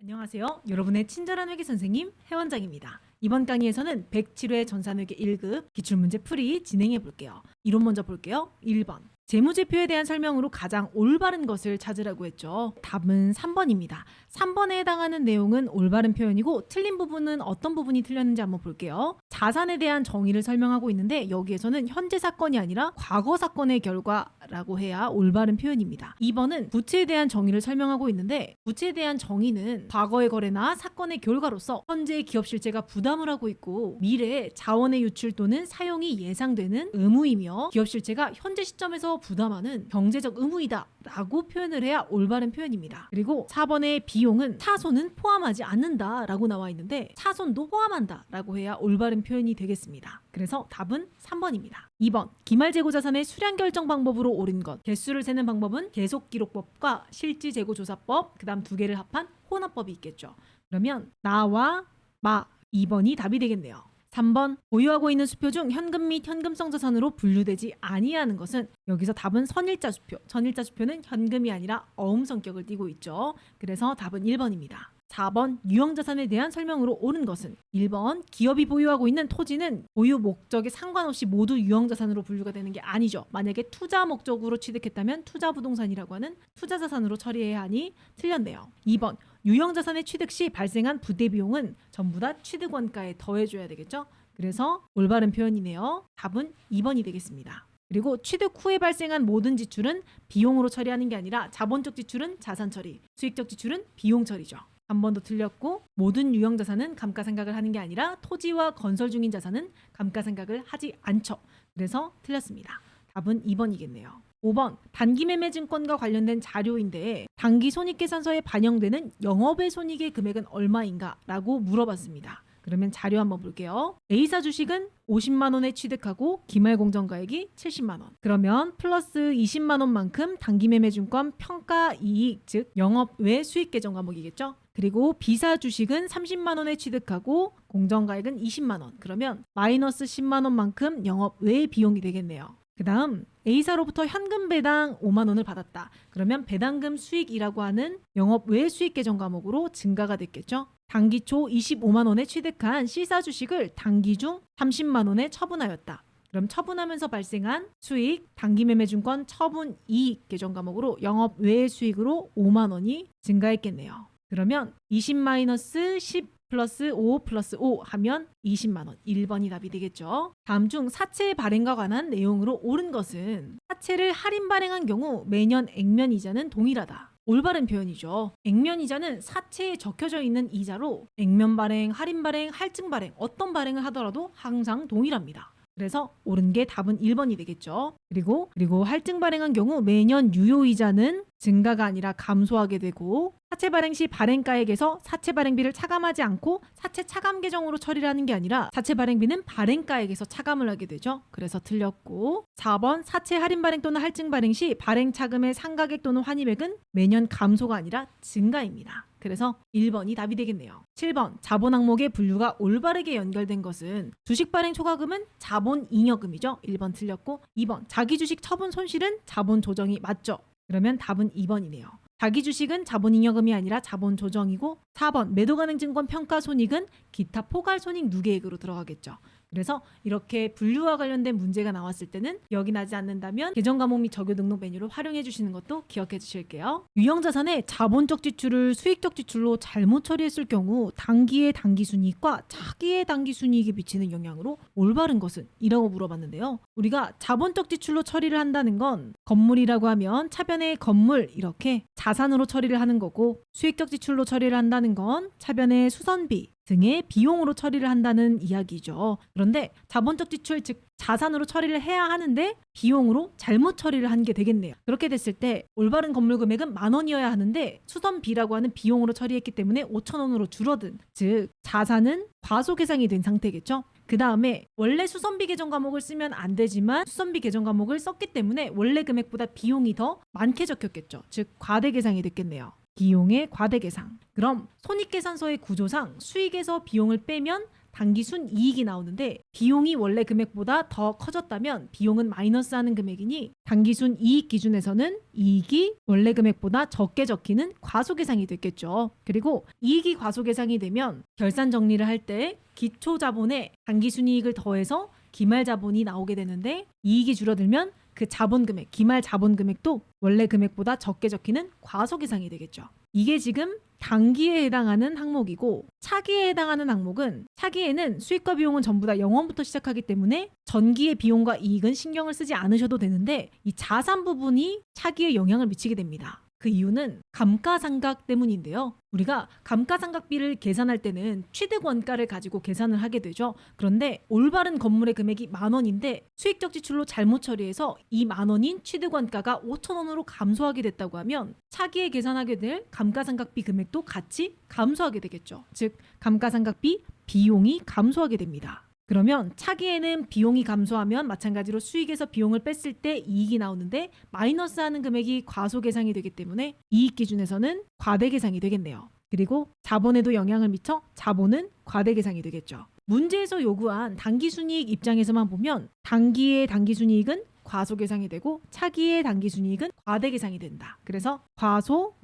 안녕하세요. 여러분의 친절한 회계 선생님 해원장입니다. 이번 강의에서는 107회 전산회계 1급 기출문제 풀이 진행해 볼게요. 이론 먼저 볼게요. 1번. 재무제표에 대한 설명으로 가장 올바른 것을 찾으라고 했죠. 답은 3번입니다. 3번에 해당하는 내용은 올바른 표현이고 틀린 부분은 어떤 부분이 틀렸는지 한번 볼게요. 자산에 대한 정의를 설명하고 있는데 여기에서는 현재 사건이 아니라 과거 사건의 결과라고 해야 올바른 표현입니다. 2번은 부채에 대한 정의를 설명하고 있는데 부채에 대한 정의는 과거의 거래나 사건의 결과로서 현재의 기업 실제가 부담을 하고 있고 미래에 자원의 유출 또는 사용이 예상되는 의무이며 기업 실제가 현재 시점에서 부담하는 경제적 의무이다 라고 표현을 해야 올바른 표현입니다. 그리고 4번의 비용은 차손은 포함하지 않는다 라고 나와 있는데 차손도 포함한다 라고 해야 올바른 표현이 되겠습니다. 그래서 답은 3번입니다. 2번 기말재고자산의 수량 결정 방법으로 옳은 것. 개수를 세는 방법은 계속기록법과 실질재고조사법 그 다음 두 개를 합한 혼합법이 있겠죠. 그러면 나와 마 2번이 답이 되겠네요. 3번 보유하고 있는 수표 중 현금 및 현금성 자산으로 분류되지 아니하는 것은 여기서 답은 선일자 수표. 선일자 수표는 현금이 아니라 어음 성격을 띠고 있죠. 그래서 답은 1번입니다. 4번 유형자산에 대한 설명으로 옳은 것은 1번 기업이 보유하고 있는 토지는 보유 목적에 상관없이 모두 유형자산으로 분류가 되는 게 아니죠. 만약에 투자 목적으로 취득했다면 투자부동산이라고 하는 투자자산으로 처리해야 하니 틀렸네요. 2번 유형자산의 취득 시 발생한 부대비용은 전부 다 취득원가에 더해줘야 되겠죠. 그래서 올바른 표현이네요. 답은 2번이 되겠습니다. 그리고 취득 후에 발생한 모든 지출은 비용으로 처리하는 게 아니라 자본적 지출은 자산 처리, 수익적 지출은 비용 처리죠. 한 번 더 틀렸고 모든 유형자산은 감가상각을 하는 게 아니라 토지와 건설 중인 자산은 감가상각을 하지 않죠. 그래서 틀렸습니다. 답은 2번이겠네요. 5번 단기매매증권과 관련된 자료인데 당기손익계산서에 반영되는 영업의 손익의 금액은 얼마인가? 라고 물어봤습니다. 그러면 자료 한번 볼게요. A사 주식은 50만 원에 취득하고 기말공정가액이 70만 원. 그러면 플러스 20만 원만큼 단기매매증권 평가이익 즉 영업 외 수익계정 과목이겠죠. 그리고 B사 주식은 30만 원에 취득하고 공정가액은 20만 원. 그러면 마이너스 10만 원만큼 영업 외 비용이 되겠네요. 그 다음 A사로부터 현금 배당 5만 원을 받았다. 그러면 배당금 수익이라고 하는 영업 외 수익 계정 과목으로 증가가 됐겠죠. 당기 초 25만 원에 취득한 C사 주식을 당기 중 30만 원에 처분하였다. 그럼 처분하면서 발생한 수익, 단기매매증권 처분 이익 계정 과목으로 영업 외 수익으로 5만 원이 증가했겠네요. 그러면 20-10 플러스 5 플러스 5 하면 20만 원. 1번이 답이 되겠죠. 다음 중 사채 발행과 관한 내용으로 옳은 것은 사채를 할인 발행한 경우 매년 액면 이자는 동일하다. 올바른 표현이죠. 액면 이자는 사채에 적혀져 있는 이자로 액면 발행, 할인 발행, 할증 발행 어떤 발행을 하더라도 항상 동일합니다. 그래서 옳은 게 답은 1번이 되겠죠. 그리고 할증 발행한 경우 매년 유효이자는 증가가 아니라 감소하게 되고 사채 발행 시 발행가액에서 사채 발행비를 차감하지 않고 사채 차감 계정으로 처리를 하는 게 아니라 사채 발행비는 발행가액에서 차감을 하게 되죠. 그래서 틀렸고 4번 사채 할인 발행 또는 할증 발행 시 발행 차금의 상가액 또는 환입액은 매년 감소가 아니라 증가입니다. 그래서 1번이 답이 되겠네요. 7번 자본 항목의 분류가 올바르게 연결된 것은 주식 발행 초과금은 자본 잉여금이죠. 1번 틀렸고 2번 자기 주식 처분 손실은 자본 조정이 맞죠. 그러면 답은 2번이네요. 자기 주식은 자본 잉여금이 아니라 자본 조정이고 4번 매도 가능 증권 평가 손익은 기타 포괄 손익 누계액으로 들어가겠죠. 그래서 이렇게 분류와 관련된 문제가 나왔을 때는 기억이 나지 않는다면 계정 과목 및 적요 등록 메뉴를 활용해 주시는 것도 기억해 주실게요. 유형자산의 자본적 지출을 수익적 지출로 잘못 처리했을 경우 단기의 당기순이익과 차기의 당기순이익에 미치는 영향으로 올바른 것은? 이라고 물어봤는데요. 우리가 자본적 지출로 처리를 한다는 건 건물이라고 하면 차변의 건물 이렇게 자산으로 처리를 하는 거고 수익적 지출로 처리를 한다는 건 차변의 수선비 등의 비용으로 처리를 한다는 이야기죠. 그런데 자본적 지출 즉 자산으로 처리를 해야 하는데 비용으로 잘못 처리를 한 게 되겠네요. 그렇게 됐을 때 올바른 건물 금액은 10,000원이어야 하는데 수선비라고 하는 비용으로 처리했기 때문에 5,000원으로 줄어든 즉 자산은 과소계상이 된 상태겠죠. 그 다음에 원래 수선비 계정 과목을 쓰면 안 되지만 수선비 계정 과목을 썼기 때문에 원래 금액보다 비용이 더 많게 적혔겠죠. 즉 과대계상이 됐겠네요. 비용의 과대계상. 그럼 손익계산서의 구조상 수익에서 비용을 빼면 단기 순이익이 나오는데 비용이 원래 금액보다 더 커졌다면 비용은 마이너스하는 금액이니 단기 순이익 기준에서는 이익이 원래 금액보다 적게 적히는 과소계상이 됐겠죠. 그리고 이익이 과소계상이 되면 결산 정리를 할 때 기초 자본에 단기 순이익을 더해서 기말 자본이 나오게 되는데 이익이 줄어들면 그 자본 금액, 기말 자본 금액도 원래 금액보다 적게 적히는 과소계상이 되겠죠. 이게 지금 단기에 해당하는 항목이고 차기에 해당하는 항목은 차기에는 수익과 비용은 전부 다 0원부터 시작하기 때문에 전기의 비용과 이익은 신경을 쓰지 않으셔도 되는데 이 자산 부분이 차기에 영향을 미치게 됩니다. 그 이유는 감가상각 때문인데요. 우리가 감가상각비를 계산할 때는 취득 원가를 가지고 계산을 하게 되죠. 그런데 올바른 건물의 금액이 10,000원인데 수익적 지출로 잘못 처리해서 이 10,000원인 취득 원가가 5,000원으로 감소하게 됐다고 하면 차기에 계산하게 될 감가상각비 금액도 같이 감소하게 되겠죠. 즉 감가상각비 비용이 감소하게 됩니다. 그러면 차기에는 비용이 감소하면 마찬가지로 수익에서 비용을 뺐을 때 이익이 나오는데 마이너스하는 금액이 과소계상이 되기 때문에 이익 기준에서는 과대계상이 되겠네요. 그리고 자본에도 영향을 미쳐 자본은 과대계상이 되겠죠. 문제에서 요구한 단기순이익 입장에서만 보면 단기의 단기순이익은 과소계상이 되고 차기의 단기순이익은 과대계상이 된다. 그래서 과소,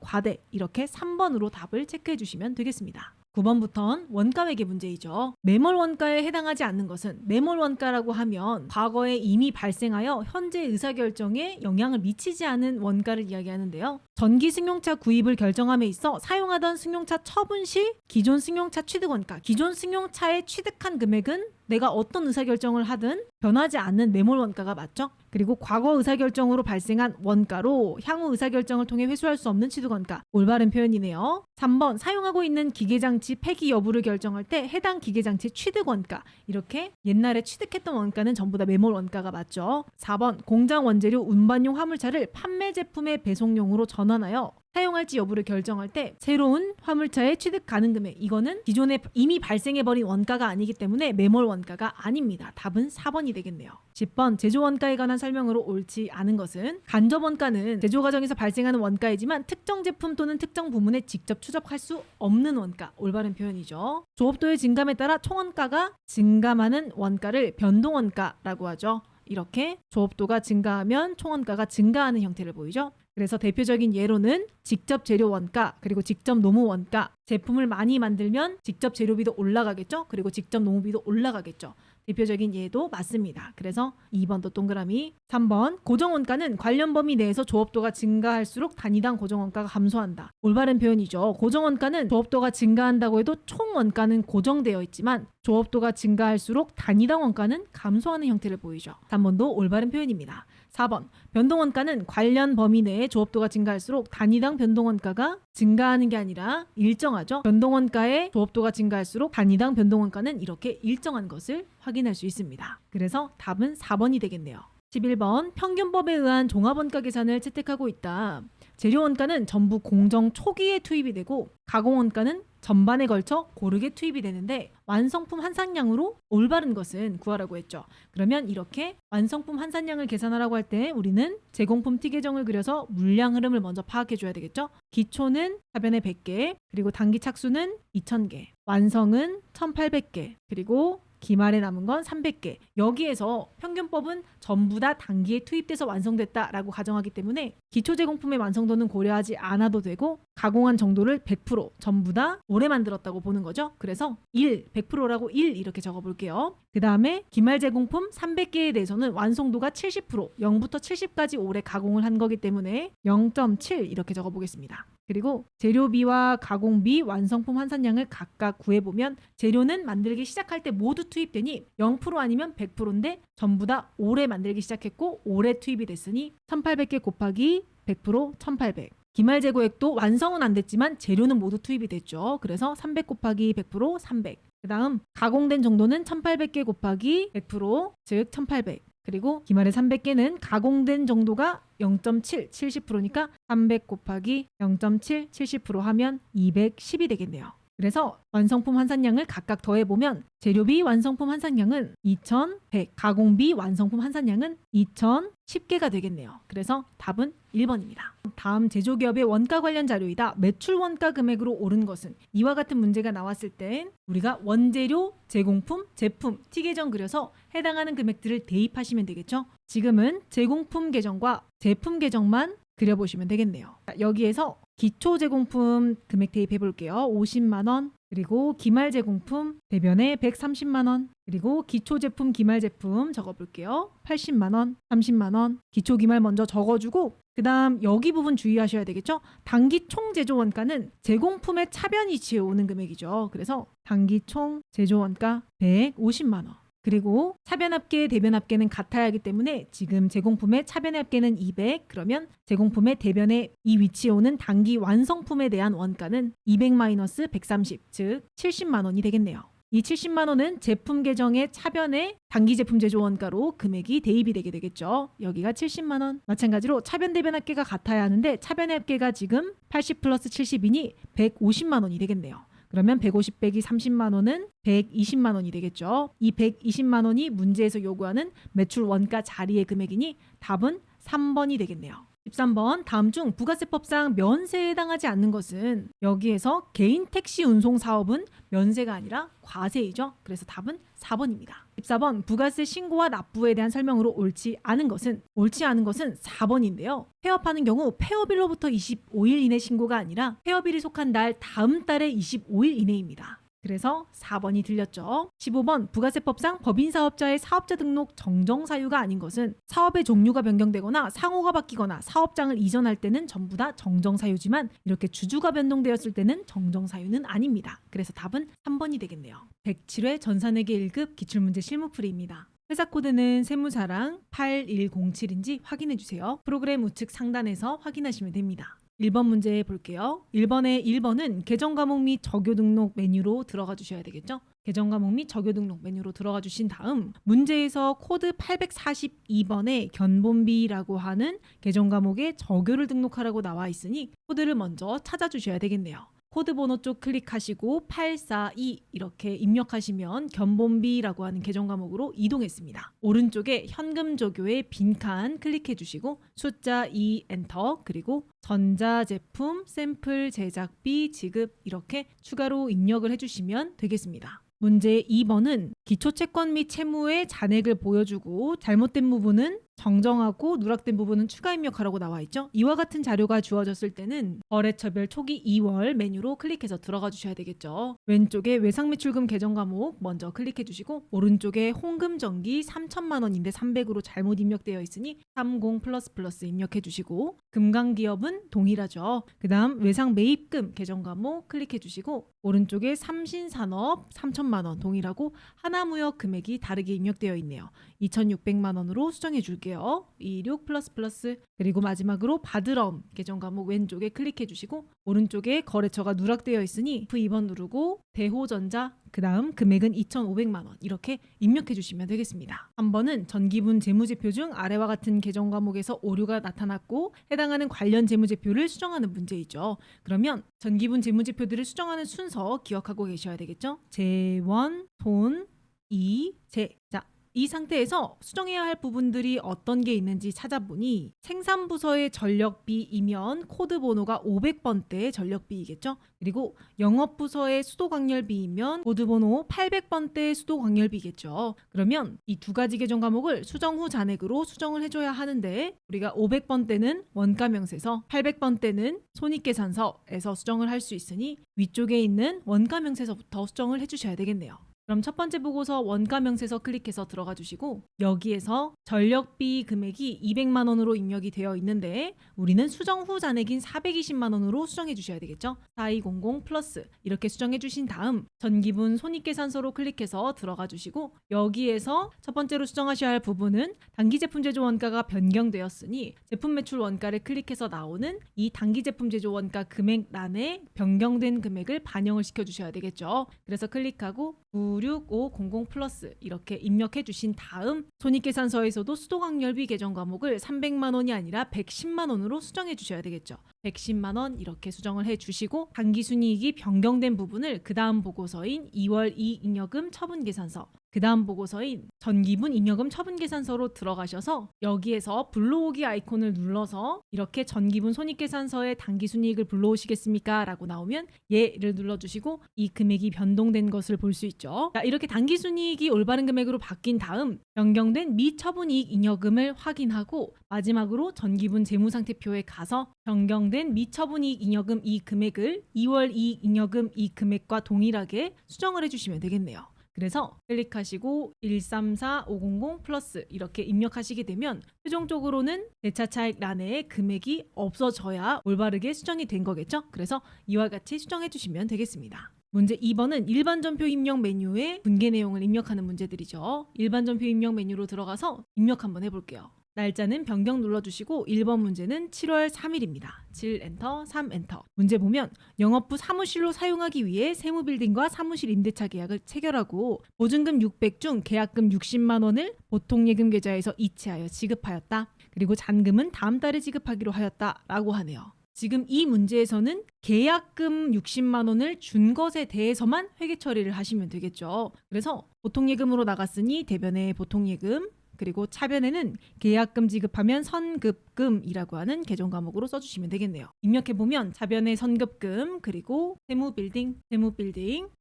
과대 이렇게 3번으로 답을 체크해 주시면 되겠습니다. 9번부터는 원가회계 문제이죠. 매몰 원가에 해당하지 않는 것은 매몰 원가라고 하면 과거에 이미 발생하여 현재 의사결정에 영향을 미치지 않은 원가를 이야기하는데요. 전기 승용차 구입을 결정함에 있어 사용하던 승용차 처분 시 기존 승용차 취득원가, 기존 승용차에 취득한 금액은 내가 어떤 의사결정을 하든 변하지 않는 매몰 원가가 맞죠? 그리고 과거 의사결정으로 발생한 원가로 향후 의사결정을 통해 회수할 수 없는 취득원가. 올바른 표현이네요. 3번 사용하고 있는 기계장치 폐기 여부를 결정할 때 해당 기계장치 취득원가. 이렇게 옛날에 취득했던 원가는 전부 다 매몰 원가가 맞죠. 4번 공장 원재료 운반용 화물차를 판매 제품의 배송용으로 전환하여 사용할지 여부를 결정할 때 새로운 화물차의 취득 가능 금액, 이거는 기존에 이미 발생해버린 원가가 아니기 때문에 매몰 원가가 아닙니다. 답은 4번이 되겠네요. 10번 제조 원가에 관한 설명으로 옳지 않은 것은 간접 원가는 제조 과정에서 발생하는 원가이지만 특정 제품 또는 특정 부문에 직접 추적할 수 없는 원가. 올바른 표현이죠. 조업도의 증감에 따라 총원가가 증감하는 원가를 변동원가라고 하죠. 이렇게 조업도가 증가하면 총원가가 증가하는 형태를 보이죠. 그래서 대표적인 예로는 직접 재료 원가, 그리고 직접 노무 원가. 제품을 많이 만들면 직접 재료비도 올라가겠죠. 그리고 직접 노무비도 올라가겠죠. 대표적인 예도 맞습니다. 그래서 2번도 동그라미. 3번 고정원가는 관련 범위 내에서 조업도가 증가할수록 단위당 고정원가가 감소한다. 올바른 표현이죠. 고정원가는 조업도가 증가한다고 해도 총원가는 고정되어 있지만 조업도가 증가할수록 단위당 원가는 감소하는 형태를 보이죠. 3번도 올바른 표현입니다. 4번 변동원가는 관련 범위 내에 조업도가 증가할수록 단위당 변동원가가 증가하는 게 아니라 일정하죠. 변동원가의 조업도가 증가할수록 단위당 변동원가는 이렇게 일정한 것을 확인할 수 있습니다. 그래서 답은 4번이 되겠네요. 11번 평균법에 의한 종합원가 계산을 채택하고 있다. 재료원가는 전부 공정 초기에 투입이 되고 가공원가는 전반에 걸쳐 고르게 투입이 되는데 완성품 한산량으로 올바른 것은 구하라고 했죠. 그러면 이렇게 완성품 한산량을 계산하라고 할 때 우리는 제공품 T계정을 그려서 물량 흐름을 먼저 파악해 줘야 되겠죠. 기초는 사변에 100개, 그리고 단기 착수는 2000개, 완성은 1800개, 그리고 기말에 남은 건 300개. 여기에서 평균법은 전부 다 단기에 투입돼서 완성됐다라고 가정하기 때문에 기초 제공품의 완성도는 고려하지 않아도 되고 가공한 정도를 100% 전부 다 오래 만들었다고 보는 거죠. 그래서 100%라고 1 이렇게 적어볼게요. 그 다음에 기말 제공품 300개에 대해서는 완성도가 70%, 0부터 70까지 오래 가공을 한 거기 때문에 0.7 이렇게 적어보겠습니다. 그리고 재료비와 가공비, 완성품 환산량을 각각 구해보면 재료는 만들기 시작할 때 모두 투입되니 0% 아니면 100%인데 전부 다 올해 만들기 시작했고 올해 투입이 됐으니 1800개 곱하기 100% 1800. 기말 재고액도 완성은 안 됐지만 재료는 모두 투입이 됐죠. 그래서 300 곱하기 100% 300. 그 다음 가공된 정도는 1800개 곱하기 100%, 즉 1800. 그리고 기말에 300개는 가공된 정도가 0.7, 70%니까 300 곱하기 0.7, 70% 하면 210이 되겠네요. 그래서 완성품 환산량을 각각 더해보면 재료비 완성품 환산량은 2100, 가공비 완성품 환산량은 2010개가 되겠네요. 그래서 답은 1번입니다. 다음 제조기업의 원가 관련 자료이다. 매출 원가 금액으로 옳은 것은 이와 같은 문제가 나왔을 땐 우리가 원재료, 제공품, 제품, T 계정 그려서 해당하는 금액들을 대입하시면 되겠죠. 지금은 제공품 계정과 제품 계정만 그려보시면 되겠네요. 여기에서 기초 제공품 금액 대입해 볼게요. 50만 원, 그리고 기말 제공품 대변에 130만 원, 그리고 기초 제품 기말 제품 적어볼게요. 80만 원, 30만 원, 기초 기말 먼저 적어주고 그 다음 여기 부분 주의하셔야 되겠죠. 단기 총 제조 원가는 제공품의 차변 위치에 오는 금액이죠. 그래서 단기 총 제조 원가 150만 원. 그리고 차변 합계, 대변 합계는 같아야 하기 때문에 지금 제공품의 차변의 합계는 200, 그러면 제공품의 대변의 이 위치에 오는 단기 완성품에 대한 원가는 200-130, 즉 70만 원이 되겠네요. 이 70만 원은 제품 계정의 차변의 단기 제품 제조 원가로 금액이 대입이 되게 되겠죠. 여기가 70만 원. 마찬가지로 차변 대변 합계가 같아야 하는데 차변의 합계가 지금 80 플러스 70이니 150만 원이 되겠네요. 그러면 150 빼기 30만 원은 120만 원이 되겠죠. 이 120만 원이 문제에서 요구하는 매출 원가 자리의 금액이니 답은 3번이 되겠네요. 13번 다음 중 부가세법상 면세에 해당하지 않는 것은 여기에서 개인 택시 운송 사업은 면세가 아니라 과세이죠. 그래서 답은 4번입니다. 14번 부가세 신고와 납부에 대한 설명으로 옳지 않은 것은 4번인데요. 폐업하는 경우 폐업일로부터 25일 이내 신고가 아니라 폐업일이 속한 날 다음 달의 25일 이내입니다. 그래서 4번이 들렸죠. 15번 부가세법상 법인사업자의 사업자 등록 정정 사유가 아닌 것은 사업의 종류가 변경되거나 상호가 바뀌거나 사업장을 이전할 때는 전부 다 정정 사유지만 이렇게 주주가 변동되었을 때는 정정 사유는 아닙니다. 그래서 답은 3번이 되겠네요. 107회 전산회계 1급 기출문제 실무풀이입니다. 회사 코드는 세무사랑 8107인지 확인해 주세요. 프로그램 우측 상단에서 확인하시면 됩니다. 1번 문제 볼게요. 1번은 계정 과목 및 적요 등록 메뉴로 들어가 주셔야 되겠죠. 계정 과목 및 적요 등록 메뉴로 들어가 주신 다음 문제에서 코드 842번에 견본비라고 하는 계정 과목에 적요를 등록하라고 나와 있으니 코드를 먼저 찾아주셔야 되겠네요. 코드 번호 쪽 클릭하시고 842 이렇게 입력하시면 견본비라고 하는 계정 과목으로 이동했습니다. 오른쪽에 현금 조교의 빈칸 클릭해 주시고 숫자 2 엔터 그리고 전자제품 샘플 제작비 지급 이렇게 추가로 입력을 해주시면 되겠습니다. 문제 2번은 기초채권 및 채무의 잔액을 보여주고 잘못된 부분은 정정하고 누락된 부분은 추가 입력하라고 나와 있죠. 이와 같은 자료가 주어졌을 때는 거래처별 초기 2월 메뉴로 클릭해서 들어가 주셔야 되겠죠. 왼쪽에 외상매출금 계정 과목 먼저 클릭해 주시고 오른쪽에 홍금전기 3천만 원인데 300으로 잘못 입력되어 있으니 30++ 입력해 주시고 금강기업은 동일하죠. 그 다음 외상매입금 계정 과목 클릭해 주시고 오른쪽에 삼신산업 3천만 원 동일하고 하나무역 금액이 다르게 입력되어 있네요. 2,600만 원으로 수정해 줄게요. 26++ 그리고 마지막으로 바드럼 계정 과목 왼쪽에 클릭해 주시고 오른쪽에 거래처가 누락되어 있으니 F2번 누르고 대호전자 그 다음 금액은 2,500만 원 이렇게 입력해 주시면 되겠습니다. 3번은 전기분 재무제표 중 아래와 같은 계정 과목에서 오류가 나타났고 해당하는 관련 재무제표를 수정하는 문제이죠. 그러면 전기분 재무제표들을 수정하는 순서 기억하고 계셔야 되겠죠. 재원, 돈, 이, 재. 자, 이 상태에서 수정해야 할 부분들이 어떤 게 있는지 찾아보니 생산부서의 전력비이면 코드 번호가 500번대 전력비이겠죠. 그리고 영업부서의 수도광열비이면 코드 번호 800번대 수도광열비겠죠. 그러면 이 두 가지 계정 과목을 수정 후 잔액으로 수정을 해줘야 하는데 우리가 500번대는 원가명세서 800번대는 손익계산서에서 수정을 할 수 있으니 위쪽에 있는 원가명세서부터 수정을 해주셔야 되겠네요. 그럼 첫 번째 보고서 원가명세서 클릭해서 들어가 주시고 여기에서 전력비 금액이 200만 원으로 입력이 되어 있는데 우리는 수정 후 잔액인 420만 원으로 수정해 주셔야 되겠죠. 4200 플러스 이렇게 수정해 주신 다음 전기분 손익계산서로 클릭해서 들어가 주시고 여기에서 첫 번째로 수정하셔야 할 부분은 단기제품 제조 원가가 변경되었으니 제품 매출 원가를 클릭해서 나오는 이 단기제품 제조 원가 금액란에 변경된 금액을 반영을 시켜 주셔야 되겠죠. 그래서 클릭하고 96500 플러스 이렇게 입력해 주신 다음 손익계산서에서도 수도광열비 계정 과목을 300만 원이 아니라 110만 원으로 수정해 주셔야 되겠죠. 110만 원 이렇게 수정을 해 주시고 당기순이익이 변경된 부분을 그 다음 보고서인 2월 이익잉여금 처분계산서 그 다음 보고서인 전기분 잉여금 처분계산서로 들어가셔서 여기에서 불러오기 아이콘을 눌러서 이렇게 전기분 손익계산서에 당기순이익을 불러오시겠습니까? 라고 나오면 예를 눌러주시고 이 금액이 변동된 것을 볼 수 있죠. 자, 이렇게 당기순이익이 올바른 금액으로 바뀐 다음 변경된 미처분이익 잉여금을 확인하고 마지막으로 전기분 재무상태표에 가서 변경된 미처분이익 잉여금 이 금액을 2월 이익잉여금 이 금액과 동일하게 수정을 해주시면 되겠네요. 그래서 클릭하시고 134500 플러스 이렇게 입력하시게 되면 최종적으로는 대차차익 란에 금액이 없어져야 올바르게 수정이 된 거겠죠. 그래서 이와 같이 수정해 주시면 되겠습니다. 문제 2번은 일반전표 입력 메뉴에 분계 내용을 입력하는 문제들이죠. 일반전표 입력 메뉴로 들어가서 입력 한번 해볼게요. 날짜는 변경 눌러주시고 1번 문제는 7월 3일입니다. 7엔터, 3엔터. 문제 보면 영업부 사무실로 사용하기 위해 세무빌딩과 사무실 임대차 계약을 체결하고 보증금 600 중 계약금 60만 원을 보통예금 계좌에서 이체하여 지급하였다. 그리고 잔금은 다음 달에 지급하기로 하였다라고 하네요. 지금 이 문제에서는 계약금 60만 원을 준 것에 대해서만 회계 처리를 하시면 되겠죠. 그래서 보통예금으로 나갔으니 대변의 보통예금 그리고 차변에는 계약금 지급하면 선급금이라고 하는 계정 과목으로 써주시면 되겠네요. 입력해보면 차변의 선급금 그리고 세무빌딩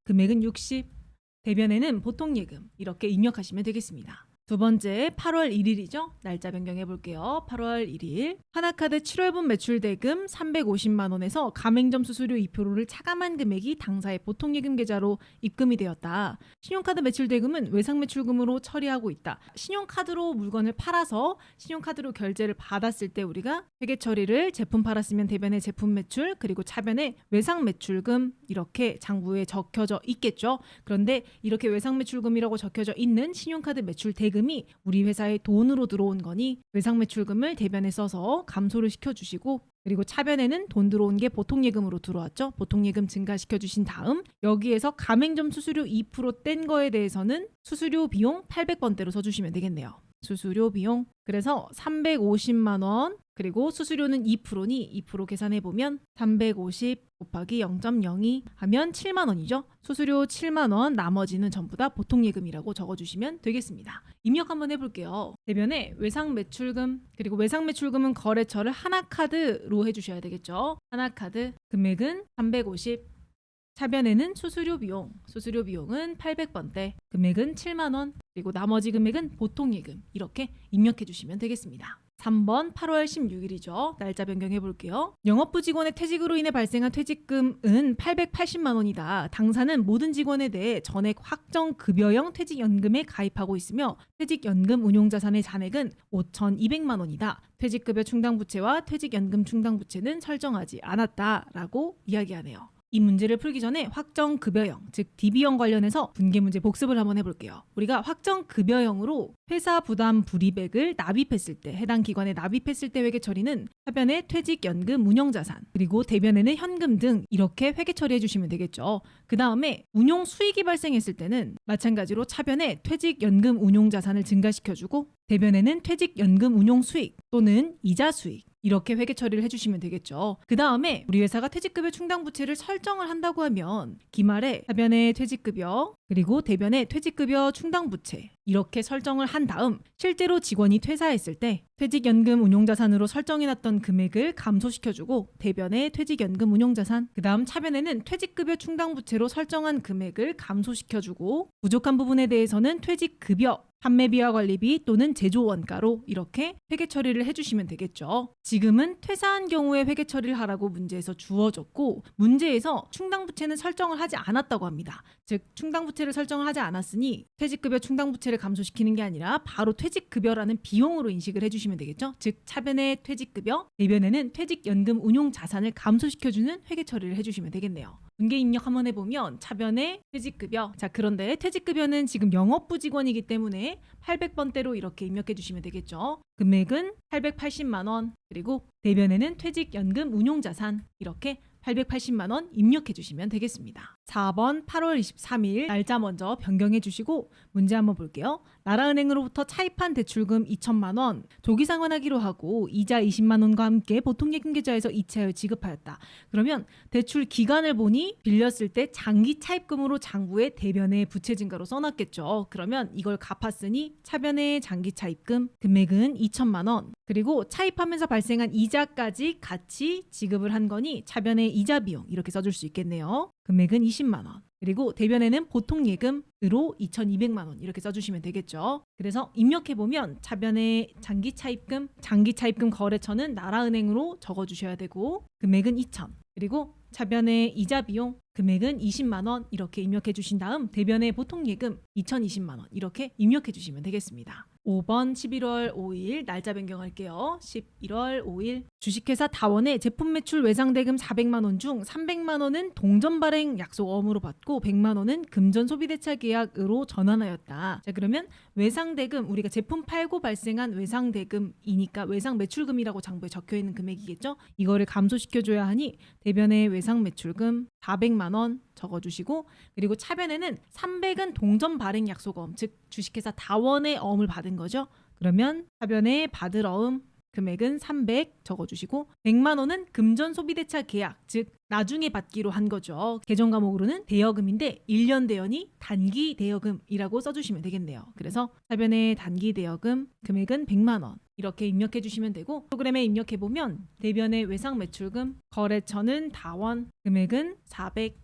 금액은 60 대변에는 보통예금 이렇게 입력하시면 되겠습니다. 두 번째 8월 1일이죠. 날짜 변경해 볼게요. 8월 1일 하나카드 7월분 매출대금 350만 원에서 가맹점 수수료 2%를 차감한 금액이 당사의 보통예금 계좌로 입금이 되었다. 신용카드 매출대금은 외상매출금으로 처리하고 있다. 신용카드로 물건을 팔아서 신용카드로 결제를 받았을 때 우리가 회계 처리를 제품 팔았으면 대변의 제품 매출 그리고 차변의 외상매출금 이렇게 장부에 적혀져 있겠죠. 그런데 이렇게 외상매출금이라고 적혀져 있는 신용카드 매출대금 이 우리 회사에 돈으로 들어온 거니 외상매출금을 대변에 써서 감소를 시켜주시고 그리고 차변에는 돈 들어온 게 보통예금으로 들어왔죠. 보통예금 증가시켜주신 다음 여기에서 가맹점 수수료 2% 뗀 거에 대해서는 수수료 비용 800번대로 써주시면 되겠네요. 수수료 비용 그래서 350만 원 그리고 수수료는 2%니 2% 계산해보면 350 곱하기 0.02 하면 7만 원이죠. 수수료 7만 원 나머지는 전부 다 보통예금이라고 적어주시면 되겠습니다. 입력 한번 해볼게요. 대변에 외상매출금 그리고 외상매출금은 거래처를 하나카드로 해주셔야 되겠죠. 하나카드 금액은 350 차변에는 수수료 비용은 800번대 금액은 7만 원 그리고 나머지 금액은 보통예금 이렇게 입력해 주시면 되겠습니다. 3번 8월 16일이죠. 날짜 변경해 볼게요. 영업부 직원의 퇴직으로 인해 발생한 퇴직금은 880만 원이다. 당사는 모든 직원에 대해 전액 확정 급여형 퇴직연금에 가입하고 있으며 퇴직연금 운용자산의 잔액은 5,200만 원이다. 퇴직급여 충당부채와 퇴직연금 충당부채는 설정하지 않았다라고 이야기하네요. 이 문제를 풀기 전에 확정급여형, 즉 DB형 관련해서 분계 문제 복습을 한번 해볼게요. 우리가 확정급여형으로 회사 부담 불이백을 납입했을 때, 해당 기관에 납입했을 때 회계 처리는 차변에 퇴직연금 운용자산, 그리고 대변에는 현금 등 이렇게 회계 처리해 주시면 되겠죠. 그 다음에 운용 수익이 발생했을 때는 마찬가지로 차변에 퇴직연금 운용자산을 증가시켜주고 대변에는 퇴직연금 운용 수익 또는 이자 수익 이렇게 회계 처리를 해주시면 되겠죠. 그 다음에 우리 회사가 퇴직급여 충당부채를 설정을 한다고 하면 기말에 차변의 퇴직급여 그리고 대변의 퇴직급여 충당부채 이렇게 설정을 한 다음 실제로 직원이 퇴사했을 때 퇴직연금 운용자산으로 설정해놨던 금액을 감소시켜주고 대변의 퇴직연금 운용자산 그 다음 차변에는 퇴직급여 충당부채로 설정한 금액을 감소시켜주고 부족한 부분에 대해서는 퇴직급여 판매비와 관리비 또는 제조 원가로 이렇게 회계 처리를 해주시면 되겠죠. 지금은 퇴사한 경우에 회계 처리를 하라고 문제에서 주어졌고 문제에서 충당부채는 설정을 하지 않았다고 합니다. 즉 충당부채를 설정을 하지 않았으니 퇴직급여 충당부채를 감소시키는 게 아니라 바로 퇴직급여라는 비용으로 인식을 해주시면 되겠죠. 즉 차변의 퇴직급여, 대변에는 퇴직연금 운용자산을 감소시켜주는 회계 처리를 해주시면 되겠네요. 분계 입력 한번 해보면 차변의 퇴직급여 자 그런데 퇴직급여는 지금 영업부 직원이기 때문에 800번대로 이렇게 입력해 주시면 되겠죠. 금액은 880만 원 그리고 대변에는 퇴직연금 운용자산 이렇게 880만 원 입력해 주시면 되겠습니다. 4번 8월 23일 날짜 먼저 변경해 주시고 문제 한번 볼게요. 나라은행으로부터 차입한 대출금 2천만 원 조기 상환하기로 하고 이자 20만 원과 함께 보통예금 계좌에서 이체하여 지급하였다. 그러면 대출 기간을 보니 빌렸을 때 장기 차입금으로 장부에 대변에 부채 증가로 써놨겠죠. 그러면 이걸 갚았으니 차변의 장기 차입금 금액은 2천만 원 그리고 차입하면서 발생한 이자까지 같이 지급을 한 거니 차변의 이자 비용 이렇게 써줄 수 있겠네요. 금액은 20만 원. 그리고 대변에는 보통 예금으로 2,200만 원 이렇게 써주시면 되겠죠. 그래서 입력해보면 차변의 장기 차입금 거래처는 나라은행으로 적어주셔야 되고 금액은 2,000. 그리고 차변의 이자 비용 금액은 20만 원 이렇게 입력해 주신 다음 대변의 보통 예금 2,020만 원 이렇게 입력해 주시면 되겠습니다. 5번 11월 5일 날짜 변경할게요. 11월 5일 주식회사 다원의 제품 매출 외상대금 400만 원 중 300만 원은 동전 발행 약속 어음으로 받고 100만 원은 금전 소비대차 계약으로 전환하였다. 자 그러면 외상대금 우리가 제품 팔고 발생한 외상대금이니까 외상 매출금이라고 장부에 적혀있는 금액이겠죠. 이거를 감소시켜줘야 하니 대변의 외상 매출금 400만 원 적어주시고 그리고 차변에는 300은 동전 발행 약속어음 즉 주식회사 다원의 어음을 받은 거죠. 그러면 차변에 받을 어음 금액은 300 적어주시고 100만 원은 금전 소비대차 계약 즉 나중에 받기로 한 거죠. 계정 과목으로는 대여금인데 1년 대여니 단기 대여금이라고 써주시면 되겠네요. 그래서 차변의 단기 대여금 금액은 100만 원 이렇게 입력해 주시면 되고 프로그램에 입력해 보면 대변의 외상 매출금 거래처는 다원 금액은 400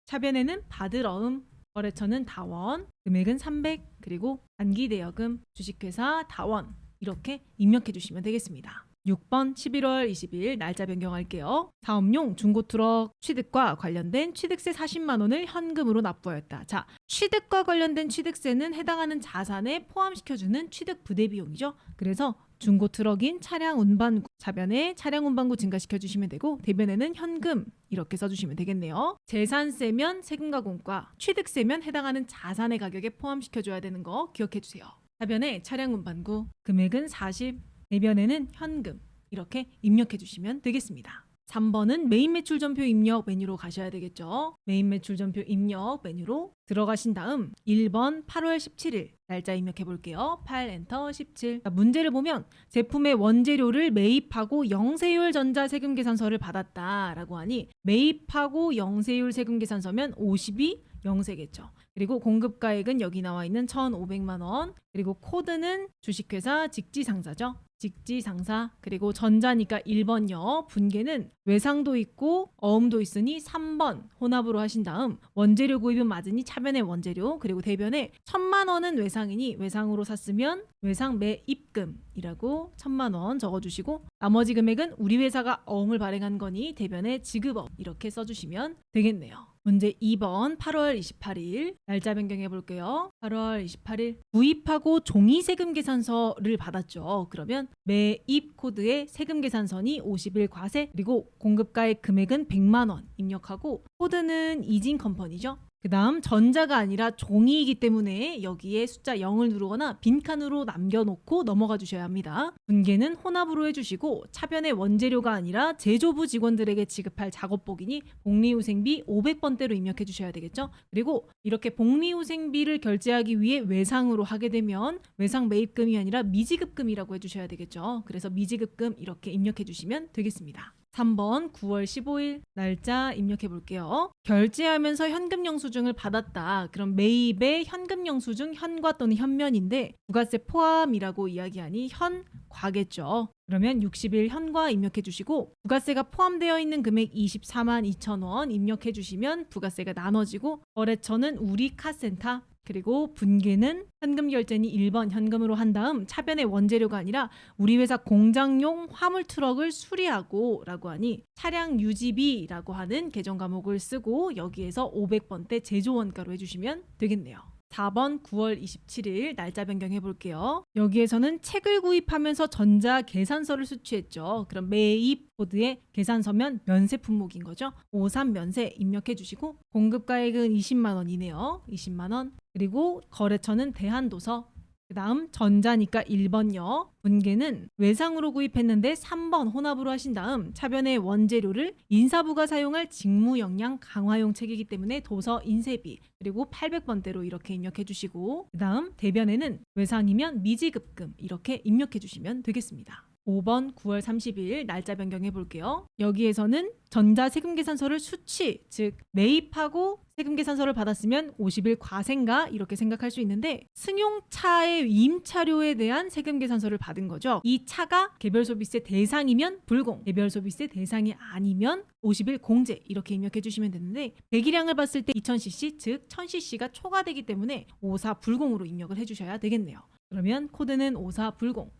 차변에는 받을 어음 거래처는 다원 금액은 300 그리고 단기 대여금 주식회사 다원 이렇게 입력해 주시면 되겠습니다. 6번 11월 20일 날짜 변경할게요. 사업용 중고트럭 취득과 관련된 취득세 40만 원을 현금으로 납부하였다. 자, 취득과 관련된 취득세는 해당하는 자산에 포함시켜주는 취득 부대 비용이죠. 그래서 중고트럭인 차량 운반구 차변에 차량 운반구 증가시켜 주시면 되고 대변에는 현금 이렇게 써주시면 되겠네요. 재산세면 세금과 공과 취득세면 해당하는 자산의 가격에 포함시켜줘야 되는 거 기억해 주세요. 차변에 차량 운반구 금액은 40 대변에는 현금 이렇게 입력해 주시면 되겠습니다. 3번은 메인 매출 전표 입력 메뉴로 가셔야 되겠죠. 메인 매출 전표 입력 메뉴로 들어가신 다음 1번 8월 17일 날짜 입력해 볼게요. 8 엔터 17. 문제를 보면 제품의 원재료를 매입하고 영세율 전자세금 계산서를 받았다라고 하니 매입하고 영세율 세금 계산서면 50이 영세겠죠. 그리고 공급가액은 여기 나와 있는 1,500만 원. 그리고 코드는 주식회사 직지상사죠. 직지상사. 그리고 전자니까 1번요. 분계는 외상도 있고 어음도 있으니 3번 혼합으로 하신 다음 원재료 구입은 맞으니 차변의 원재료 그리고 대변에 1,000만 원은 외상이니 외상으로 샀으면 외상 매입금이라고 1,000만 원 적어주시고 나머지 금액은 우리 회사가 어음을 발행한 거니 대변에 지급업 이렇게 써주시면 되겠네요. 문제 2번 8월 28일 날짜 변경해 볼게요. 8월 28일 구입하고 종이세금 계산서를 받았죠. 그러면 매입 코드에 세금 계산서니 50일 과세 그리고 공급가액 금액은 100만 원 입력하고 코드는 이진컴퍼니죠. 그 다음 전자가 아니라 종이이기 때문에 여기에 숫자 0을 누르거나 빈칸으로 남겨놓고 넘어가 주셔야 합니다. 분계는 혼합으로 해주시고 차변의 원재료가 아니라 제조부 직원들에게 지급할 작업복이니 복리후생비 500번대로 입력해 주셔야 되겠죠. 그리고 이렇게 복리후생비를 결제하기 위해 외상으로 하게 되면 외상 매입금이 아니라 미지급금이라고 해주셔야 되겠죠. 그래서 미지급금 이렇게 입력해 주시면 되겠습니다. 3번 9월 15일 날짜 입력해 볼게요. 결제하면서 현금 영수증을 받았다. 그럼 매입의 현금 영수증 현과 또는 현면인데 부가세 포함이라고 이야기하니 현과겠죠. 그러면 60일 현과 입력해 주시고 부가세가 포함되어 있는 금액 24만 2천 원 입력해 주시면 부가세가 나눠지고 거래처는 우리카센터 그리고 분계는 현금 결제니 1번 현금으로 한 다음 차변의 원재료가 아니라 우리 회사 공장용 화물 트럭을 수리하고 라고 하니 차량 유지비라고 하는 계정 과목을 쓰고 여기에서 500번대 제조원가로 해주시면 되겠네요. 4번 9월 27일 날짜 변경해 볼게요. 여기에서는 책을 구입하면서 전자 계산서를 수취했죠. 그럼 매입 코드에 계산서면 면세 품목인 거죠. 53 면세 입력해 주시고 공급가액은 20만 원이네요. 20만 원. 그리고 거래처는 대한도서 그 다음 전자니까 1번요. 분계는 외상으로 구입했는데 3번 혼합으로 하신 다음 차변의 원재료를 인사부가 사용할 직무 역량 강화용 책이기 때문에 도서 인쇄비 그리고 800번대로 이렇게 입력해 주시고 그 다음 대변에는 외상이면 미지급금 이렇게 입력해 주시면 되겠습니다. 5번 9월 30일 날짜 변경해 볼게요. 여기에서는 전자세금계산서를 수취, 즉 매입하고 세금계산서를 받았으면 50일 과세인가 이렇게 생각할 수 있는데 승용차의 임차료에 대한 세금계산서를 받은 거죠. 이 차가 개별소비세 대상이면 불공, 개별소비세 대상이 아니면 50일 공제 이렇게 입력해 주시면 되는데 배기량을 봤을 때 2000cc, 즉 1000cc가 초과되기 때문에 54 불공으로 입력을 해주셔야 되겠네요. 그러면 코드는 54 불공.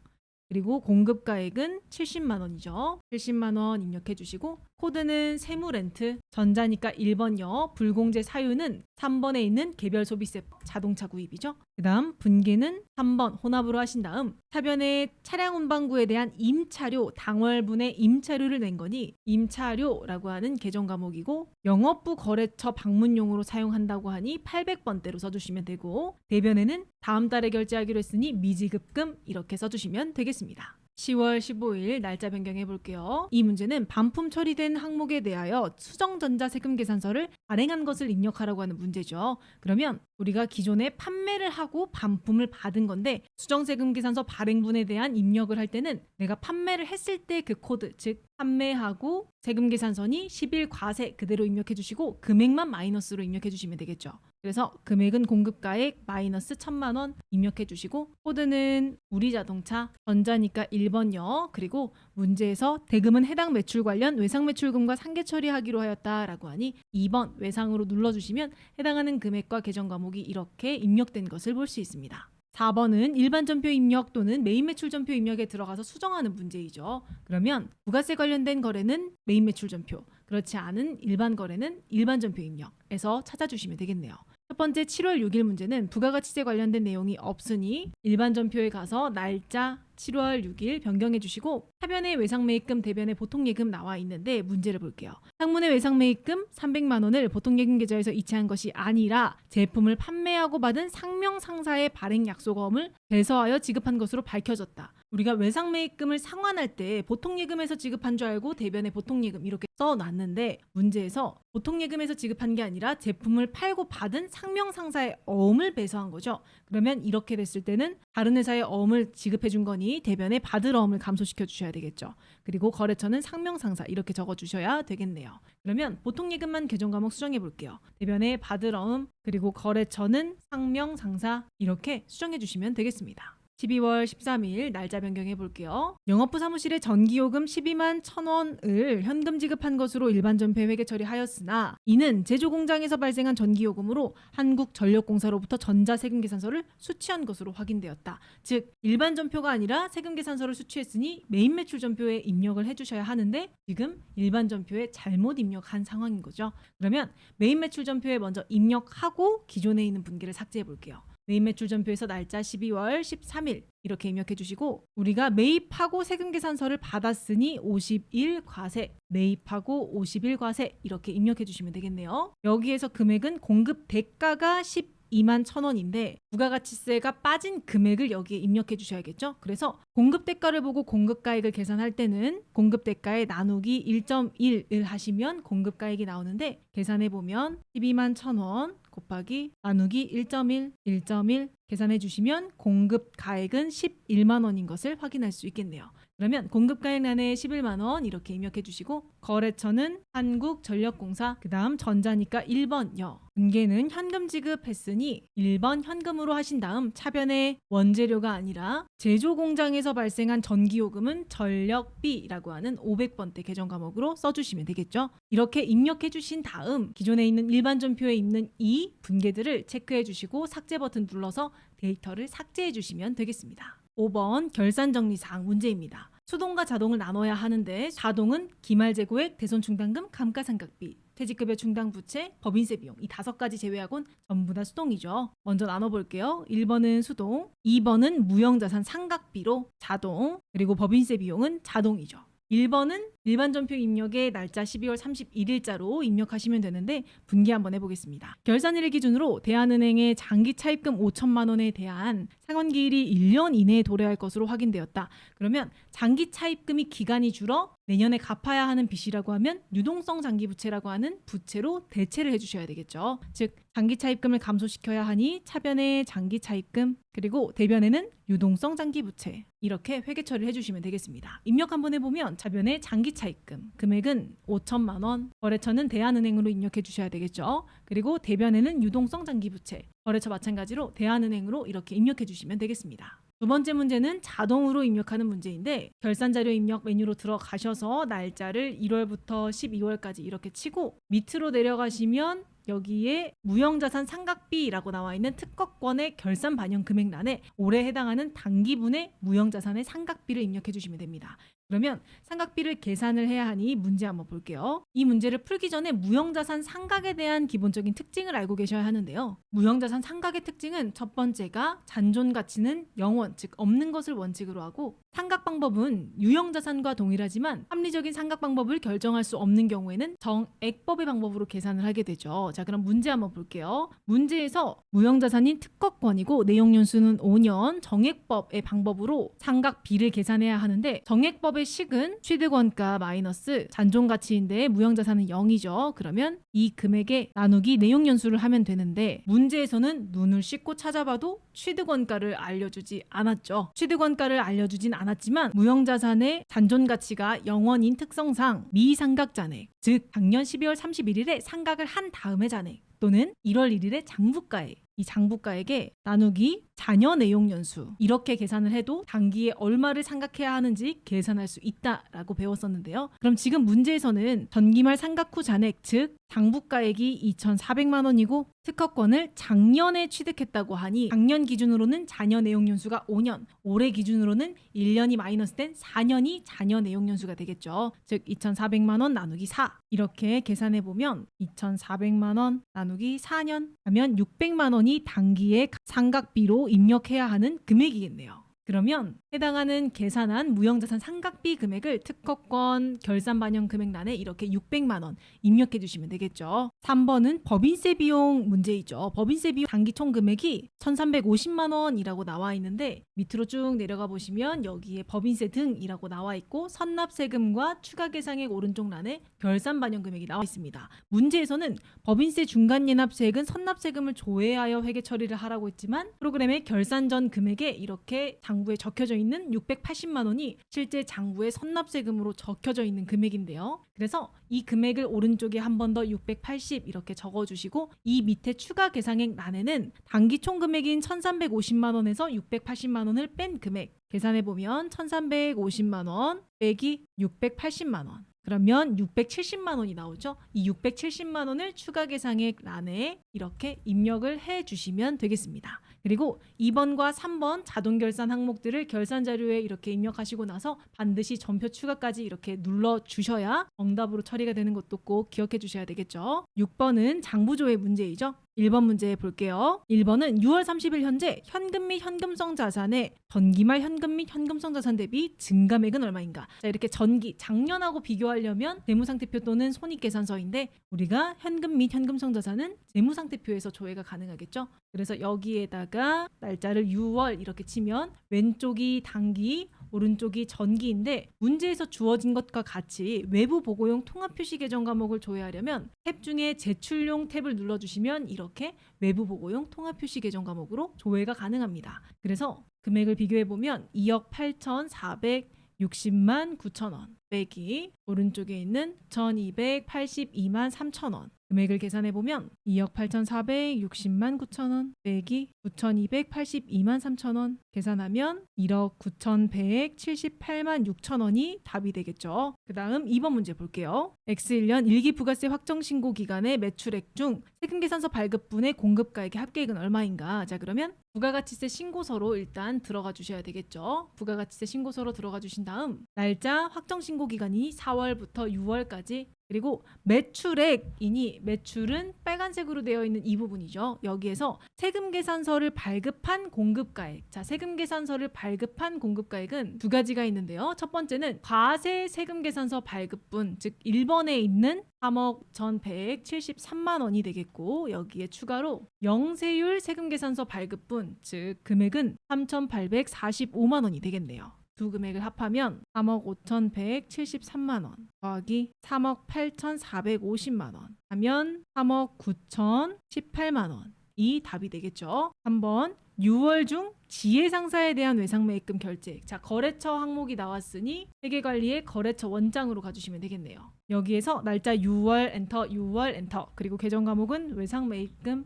그리고 공급가액은 70만 원이죠. 70만 원 입력해 주시고 코드는 세무렌트, 전자니까 1번요. 불공제 사유는 3번에 있는 개별소비세법 자동차 구입이죠. 그 다음 분계는 3번 혼합으로 하신 다음 차변에 차량 운반구에 대한 임차료, 당월분의 임차료를 낸 거니 임차료라고 하는 계정 과목이고 영업부 거래처 방문용으로 사용한다고 하니 800번대로 써주시면 되고 대변에는 다음 달에 결제하기로 했으니 미지급금 이렇게 써주시면 되겠습니다. 10월 15일 날짜 변경해 볼게요. 이 문제는 반품 처리된 항목에 대하여 수정전자세금계산서를 발행한 것을 입력하라고 하는 문제죠. 그러면 우리가 기존에 판매를 하고 반품을 받은 건데 수정세금계산서 발행분에 대한 입력을 할 때는 내가 판매를 했을 때 그 코드, 즉 판매하고 세금계산서니 10일 과세 그대로 입력해 주시고 금액만 마이너스로 입력해 주시면 되겠죠. 그래서 금액은 공급가액 마이너스 1000만 원 입력해 주시고 코드는 우리자동차 전자니까 1번요. 그리고 문제에서 대금은 해당 매출 관련 외상매출금과 상계 처리하기로 하였다라고 하니 2번 외상으로 눌러주시면 해당하는 금액과 계정 과목이 이렇게 입력된 것을 볼 수 있습니다. 4번은 일반 전표 입력 또는 메인 매출 전표 입력에 들어가서 수정하는 문제이죠. 그러면 부가세 관련된 거래는 메인 매출 전표, 그렇지 않은 일반 거래는 일반 전표 입력에서 찾아주시면 되겠네요. 첫 번째 7월 6일 문제는 부가가치세 관련된 내용이 없으니 일반 전표에 가서 날짜 7월 6일 변경해 주시고 하변의 외상매입금 대변의 보통예금 나와 있는데 문제를 볼게요. 상문의 외상매입금 300만 원을 보통예금 계좌에서 이체한 것이 아니라 제품을 판매하고 받은 상명상사의 발행 약속어음을 배서하여 지급한 것으로 밝혀졌다. 우리가 외상매입금을 상환할 때 보통예금에서 지급한 줄 알고 대변에 보통예금 이렇게 써놨는데 문제에서 보통예금에서 지급한 게 아니라 제품을 팔고 받은 상명상사의 어음을 배서한 거죠. 그러면 이렇게 됐을 때는 다른 회사의 어음을 지급해 준 거니 대변에 받을 어음을 감소시켜 주셔야 되겠죠. 그리고 거래처는 상명상사 이렇게 적어 주셔야 되겠네요. 그러면 보통예금만 계정 과목 수정해 볼게요. 대변에 받을 어음 그리고 거래처는 상명상사 이렇게 수정해 주시면 되겠습니다. 12월 13일 날짜 변경해 볼게요. 영업부 사무실에 전기요금 12만 1,000원을 현금 지급한 것으로 일반 전폐 회계 처리하였으나 이는 제조공장에서 발생한 전기요금으로 한국전력공사로부터 전자세금계산서를 수취한 것으로 확인되었다. 즉 일반 전표가 아니라 세금계산서를 수취했으니 메인 매출 전표에 입력을 해주셔야 하는데 지금 일반 전표에 잘못 입력한 상황인 거죠. 그러면 메인 매출 전표에 먼저 입력하고 기존에 있는 분기를 삭제해 볼게요. 메인 매출 전표에서 날짜 12월 13일 이렇게 입력해 주시고 우리가 매입하고 세금계산서를 받았으니 50일 과세, 매입하고 50일 과세 이렇게 입력해 주시면 되겠네요. 여기에서 금액은 공급 대가가 12만 1,000원인데 부가가치세가 빠진 금액을 여기에 입력해 주셔야겠죠. 그래서 공급대가를 보고 공급가액을 계산할 때는 공급대가에 나누기 1.1을 하시면 공급가액이 나오는데 계산해 보면 12만 1,000원 곱하기 나누기 1.1 계산해 주시면 공급가액은 11만 원인 것을 확인할 수 있겠네요. 그러면 공급가액란에 11만 원 이렇게 입력해 주시고 거래처는 한국전력공사 그 다음 전자니까 1번요. 분계는 현금 지급했으니 1번 현금으로 하신 다음 차변에 원재료가 아니라 제조공장에서 발생한 전기요금은 전력비라고 하는 500번대 계정 과목으로 써주시면 되겠죠. 이렇게 입력해 주신 다음 기존에 있는 일반 전표에 있는 이 분계들을 체크해 주시고 삭제 버튼 눌러서 데이터를 삭제해 주시면 되겠습니다. 5번 결산정리사항 문제입니다. 수동과 자동을 나눠야 하는데 자동은 기말재고액, 대손충당금, 감가상각비, 퇴직급여 충당부채, 법인세 비용 이 5가지 제외하곤 전부 다 수동이죠. 먼저 나눠볼게요. 1번은 수동, 2번은 무형자산 상각비로 자동, 그리고 법인세 비용은 자동이죠. 1번은 일반 전표 입력의 날짜 12월 31일자로 입력하시면 되는데 분기 한번 해보겠습니다. 결산일을 기준으로 대한은행의 장기 차입금 5천만 원에 대한 상환기일이 1년 이내에 도래할 것으로 확인되었다. 그러면 장기 차입금이 기간이 줄어 내년에 갚아야 하는 빚이라고 하면 유동성 장기부채라고 하는 부채로 대체를 해주셔야 되겠죠. 즉 장기 차입금을 감소시켜야 하니 차변의 장기 차입금 그리고 대변에는 유동성 장기부채 이렇게 회계 처리를 해주시면 되겠습니다. 입력 한번 해보면 차변의 장기 차입금 금액은 5천만 원, 거래처는 대한은행으로 입력해 주셔야 되겠죠. 그리고 대변에는 유동성 장기부채, 거래처 마찬가지로 대한은행으로 이렇게 입력해 주시면 되겠습니다. 두 번째 문제는 자동으로 입력하는 문제인데 결산자료 입력 메뉴로 들어가셔서 날짜를 1월부터 12월까지 이렇게 치고 밑으로 내려가시면 여기에 무형자산 상각비라고 나와 있는 특허권의 결산 반영 금액란에 올해 해당하는 당기분의 무형자산의 상각비를 입력해 주시면 됩니다. 그러면 상각비를 계산을 해야 하니 문제 한번 볼게요. 이 문제를 풀기 전에 무형자산 상각에 대한 기본적인 특징을 알고 계셔야 하는데요. 무형자산 상각의 특징은 첫 번째가 잔존 가치는 0원, 즉 없는 것을 원칙으로 하고 상각 방법은 유형자산과 동일하지만 합리적인 상각 방법을 결정할 수 없는 경우에는 정액법의 방법으로 계산을 하게 되죠. 자, 그럼 문제 한번 볼게요. 문제에서 무형자산인 특허권이고 내용연수는 5년, 정액법의 방법으로 상각비를 계산해야 하는데 정액법의 식은 취득원가 마이너스 잔존가치인데 무형자산은 0이죠. 그러면 이 금액에 나누기 내용연수를 하면 되는데 문제에서는 눈을 씻고 찾아봐도 취득원가를 알려주지 않았죠. 취득원가를 알려주진 않았지만 무형자산의 잔존가치가 0원인 특성상 미상각잔액, 즉 작년 12월 31일에 상각을 한 다음의 잔액 또는 1월 1일에 장부가액, 이 장부가액에 나누기 잔여 내용 연수 이렇게 계산을 해도 단기에 얼마를 상각해야 하는지 계산할 수 있다라고 배웠었는데요. 그럼 지금 문제에서는 전기말 상각 후 잔액 즉 장부가액이 2,400만 원이고 특허권을 작년에 취득했다고 하니 작년 기준으로는 잔여 내용 연수가 5년, 올해 기준으로는 1년이 마이너스된 4년이 잔여 내용 연수가 되겠죠. 즉 2,400만 원 나누기 4 이렇게 계산해 보면 2,400만 원 나누기 4년 하면 600만 원이 단기의 상각비로 입력해야 하는 금액이겠네요. 그러면 해당하는 계산한 무형자산 상각비 금액을 특허권 결산 반영 금액란에 이렇게 600만 원 입력해 주시면 되겠죠. 3번은 법인세 비용 문제이죠. 법인세 비용 단기 총 금액이 1,350만 원이라고 나와 있는데 밑으로 쭉 내려가 보시면 여기에 법인세 등이라고 나와 있고 선납세금과 추가 계상액 오른쪽 란에 결산 반영 금액이 나와 있습니다. 문제에서는 법인세 중간예납세액은 선납세금을 조회하여 회계 처리를 하라고 했지만 프로그램의 결산 전 금액에 이렇게 장부에 적혀져 있는 680만 원이 실제 장부에 선납세금으로 적혀져 있는 금액인데요. 그래서 이 금액을 오른쪽에 한 번 더 680 이렇게 적어주시고 이 밑에 추가 계상액 란에는 단기 총 금액인 1,350만 원에서 680만 원을 뺀 금액 계산해보면 1,350만 원 빼기 680만 원 그러면 670만 원이 나오죠. 이 670만 원을 추가 계상액 란에 이렇게 입력을 해주시면 되겠습니다. 그리고 2번과 3번 자동 결산 항목들을 결산 자료에 이렇게 입력하시고 나서 반드시 전표 추가까지 이렇게 눌러주셔야 정답으로 처리가 되는 것도 꼭 기억해 주셔야 되겠죠. 6번은 장부조회 문제이죠. 1번 문제 볼게요. 1번은 6월 30일 현재 현금 및 현금성 자산의 전기말 현금 및 현금성 자산 대비 증가액은 얼마인가? 자, 이렇게 전기, 작년하고 비교하려면 재무상태표 또는 손익계산서인데 우리가 현금 및 현금성 자산은 재무상태표에서 조회가 가능하겠죠? 그래서 여기에다가 날짜를 6월 이렇게 치면 왼쪽이 단기, 오른쪽이 전기인데 문제에서 주어진 것과 같이 외부 보고용 통합표시 계정 과목을 조회하려면 탭 중에 제출용 탭을 눌러주시면 이렇게 외부 보고용 통합표시 계정 과목으로 조회가 가능합니다. 그래서 금액을 비교해보면 2억 8,460만 9천 원 빼기 오른쪽에 있는 1,282만 3천 원 금액을 계산해보면 2억 8,460만 9천 원 빼기 9,282만 3천 원 계산하면 1억 9,178만 6천 원이 답이 되겠죠. 그 다음 2번 문제 볼게요. X1년 일기 부가세 확정신고 기간의 매출액 중 세금계산서 발급분의 공급가액의 합계액은 얼마인가? 자, 그러면 부가가치세 신고서로 일단 들어가 주셔야 되겠죠. 부가가치세 신고서로 들어가 주신 다음 날짜 확정신고 할부 기간이 4월부터 6월까지. 그리고 매출액이니 매출은 빨간색으로 되어 있는 이 부분이죠. 여기에서 세금 계산서를 발급한 공급가액. 자, 세금 계산서를 발급한 공급가액은 두 가지가 있는데요. 첫 번째는 과세 세금 계산서 발급분, 즉 1번에 있는 3억 1,173만 원이 되겠고, 여기에 추가로 영세율 세금 계산서 발급분, 즉 금액은 3,845만 원이 되겠네요. 두 금액을 합하면 3억 5,173만 원 더하기 3억 8,450만 원 하면 3억 9,018만 원이 답이 되겠죠. 3번 6월 중 지혜상사에 대한 외상매입금 결제액. 자, 거래처 항목이 나왔으니 회계관리의 거래처 원장으로 가주시면 되겠네요. 여기에서 날짜 6월 엔터, 6월 엔터. 그리고 계정 과목은 외상매입금,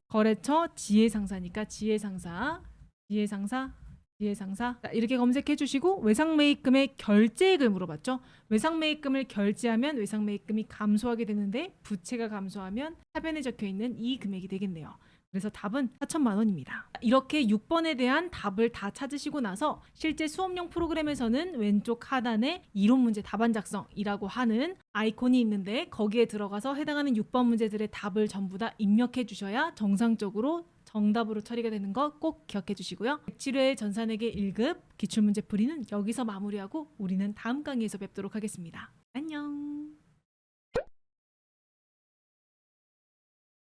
거래처 지혜상사니까 지혜상사. 자, 이렇게 검색해 주시고 외상매입금의 결제액을 물어봤죠. 외상매입금을 결제하면 외상매입금이 감소하게 되는데 부채가 감소하면 하변에 적혀 있는 이 금액이 되겠네요. 그래서 답은 4천만 원입니다. 이렇게 6번에 대한 답을 다 찾으시고 나서 실제 수업용 프로그램에서는 왼쪽 하단에 이론 문제 답안 작성이라고 하는 아이콘이 있는데 거기에 들어가서 해당하는 6번 문제들의 답을 전부 다 입력해 주셔야 정상적으로 정답으로 처리가 되는 거 꼭 기억해 주시고요. 107회 전산회계 1급 기출문제 풀이는 여기서 마무리하고 우리는 다음 강의에서 뵙도록 하겠습니다.